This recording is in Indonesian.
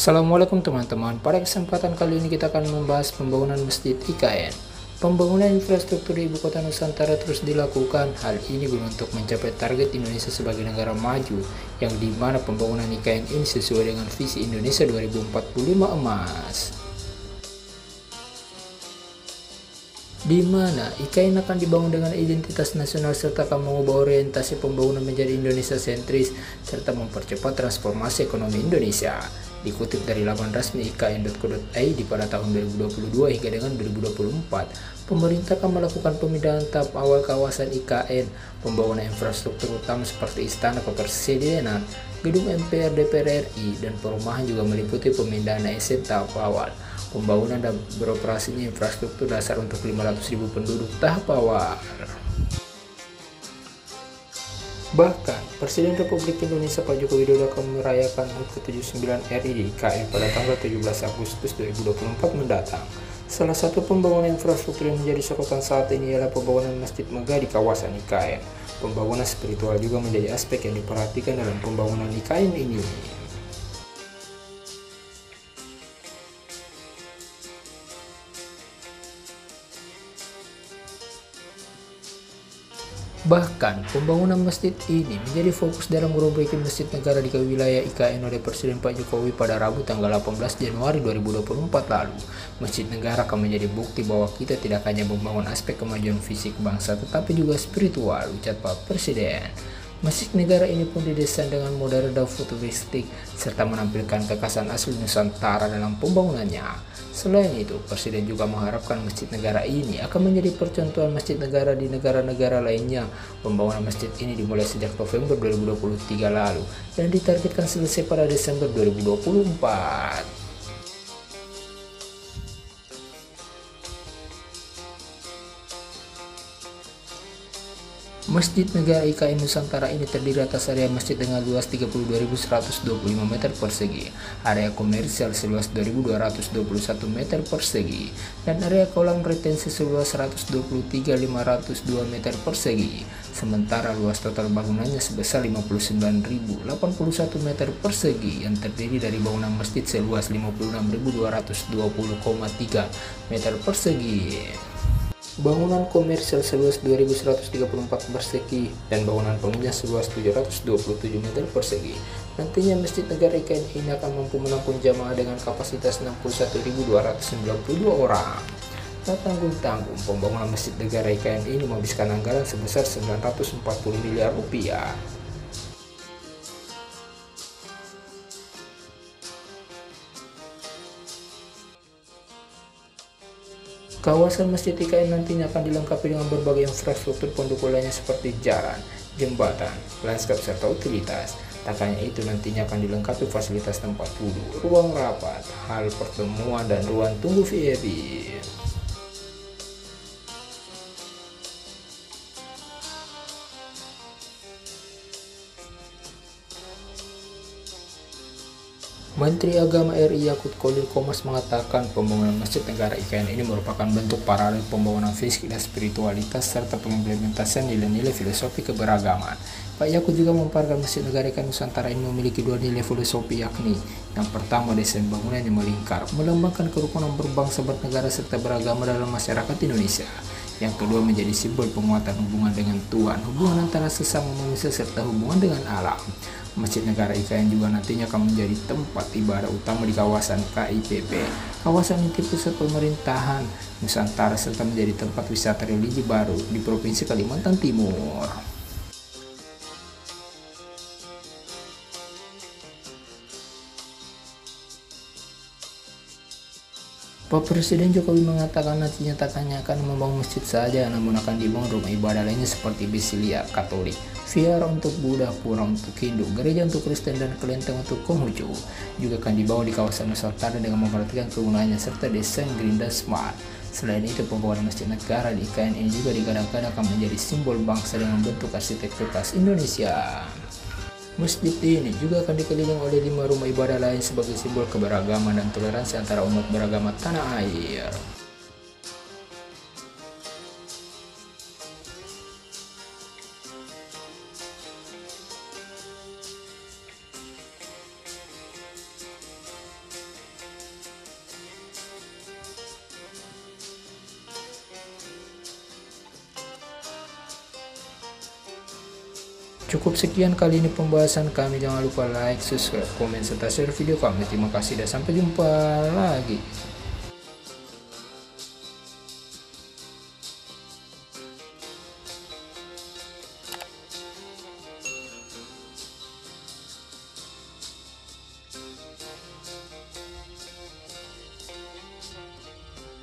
Assalamualaikum teman-teman, pada kesempatan kali ini kita akan membahas pembangunan Masjid IKN. Pembangunan infrastruktur di Ibu Kota Nusantara terus dilakukan. Hal ini guna untuk mencapai target Indonesia sebagai negara maju, yang dimana pembangunan IKN ini sesuai dengan visi Indonesia 2045 emas. Di mana IKN akan dibangun dengan identitas nasional serta akan mengubah orientasi pembangunan menjadi Indonesia sentris serta mempercepat transformasi ekonomi Indonesia. Dikutip dari laman resmi ikn.co.id pada tahun 2022 hingga dengan 2024, pemerintah akan melakukan pemindahan tahap awal kawasan IKN, pembangunan infrastruktur utama seperti Istana Kepresidenan, Gedung MPR DPR RI, dan perumahan juga meliputi pemindahan ASN tahap awal. Pembangunan dan beroperasinya infrastruktur dasar untuk 500.000 penduduk tahap awal. Bahkan, Presiden Republik Indonesia Pak Joko Widodo akan merayakan HUT ke-79 RI di IKN pada tanggal 17 Agustus 2024 mendatang. Salah satu pembangunan infrastruktur yang menjadi sorotan saat ini ialah pembangunan Masjid Megah di kawasan IKN. Pembangunan spiritual juga menjadi aspek yang diperhatikan dalam pembangunan IKN ini. Bahkan, pembangunan masjid ini menjadi fokus dalam memperbaiki masjid negara di wilayah IKN oleh Presiden Pak Jokowi pada Rabu tanggal 18 Januari 2024 lalu. Masjid negara akan menjadi bukti bahwa kita tidak hanya membangun aspek kemajuan fisik bangsa tetapi juga spiritual, ucap Pak Presiden. Masjid negara ini pun didesain dengan modern dan futuristik serta menampilkan kekhasan asli Nusantara dalam pembangunannya. Selain itu, Presiden juga mengharapkan masjid negara ini akan menjadi percontohan masjid negara di negara-negara lainnya. Pembangunan masjid ini dimulai sejak November 2023 lalu dan ditargetkan selesai pada Desember 2024. Masjid Negara IKN Nusantara ini terdiri atas area masjid dengan luas 32.125 meter persegi, area komersial seluas 2.221 meter persegi, dan area kolam retensi seluas 123.502 meter persegi. Sementara luas total bangunannya sebesar 59.081 meter persegi yang terdiri dari bangunan masjid seluas 56.220,3 meter persegi, bangunan komersial seluas 2.134 persegi, dan bangunan pengunjung seluas 727 meter persegi. Nantinya Masjid Negara IKN ini akan mampu menampung jamaah dengan kapasitas 61.292 orang. Tak tanggung-tanggung, pembangunan Masjid Negara IKN ini menghabiskan anggaran sebesar 940 miliar rupiah. Kawasan Masjid IKN nantinya akan dilengkapi dengan berbagai infrastruktur pendukung lainnya seperti jalan, jembatan, lanskap, serta utilitas. Tak hanya itu, nantinya akan dilengkapi fasilitas tempat duduk, ruang rapat, hal pertemuan, dan ruang tunggu VIP. Menteri Agama RI Yakut Khalil Qomas mengatakan pembangunan Masjid Negara IKN ini merupakan bentuk paralel pembangunan fisik dan spiritualitas serta pengimplementasian nilai-nilai filosofi keberagaman. Pak Yakut juga memaparkan Masjid Negara IKN Nusantara ini memiliki dua nilai filosofi, yakni yang pertama, desain bangunan yang melingkar, melambangkan kerukunan berbangsa bernegara serta beragama dalam masyarakat Indonesia. Yang kedua, menjadi simbol penguatan hubungan dengan Tuhan, hubungan antara sesama manusia serta hubungan dengan alam. Masjid Negara IKN juga nantinya akan menjadi tempat ibadah utama di kawasan KIPP, kawasan inti pusat pemerintahan Nusantara, serta menjadi tempat wisata religi baru di Provinsi Kalimantan Timur. Pak Presiden Jokowi mengatakan nantinya tak hanya akan membangun masjid saja, namun akan dibangun rumah ibadah lainnya seperti Basilia Katolik, Vihara untuk Buddha, Pura untuk Hindu, gereja untuk Kristen, dan kelenteng untuk Konghucu. Juga akan dibangun di kawasan Nusantara dengan memperhatikan kegunaannya serta desain green dan smart. Selain itu, pembangunan Masjid Negara di IKN ini juga digadang-gadang akan menjadi simbol bangsa dengan bentuk arsitektur khas Indonesia. Masjid ini juga akan dikelilingi oleh 5 rumah ibadah lain sebagai simbol keberagaman dan toleransi antara umat beragama tanah air. Cukup sekian kali ini pembahasan kami. Jangan lupa like, subscribe, komen, serta share video kami. Terima kasih dan sampai jumpa lagi.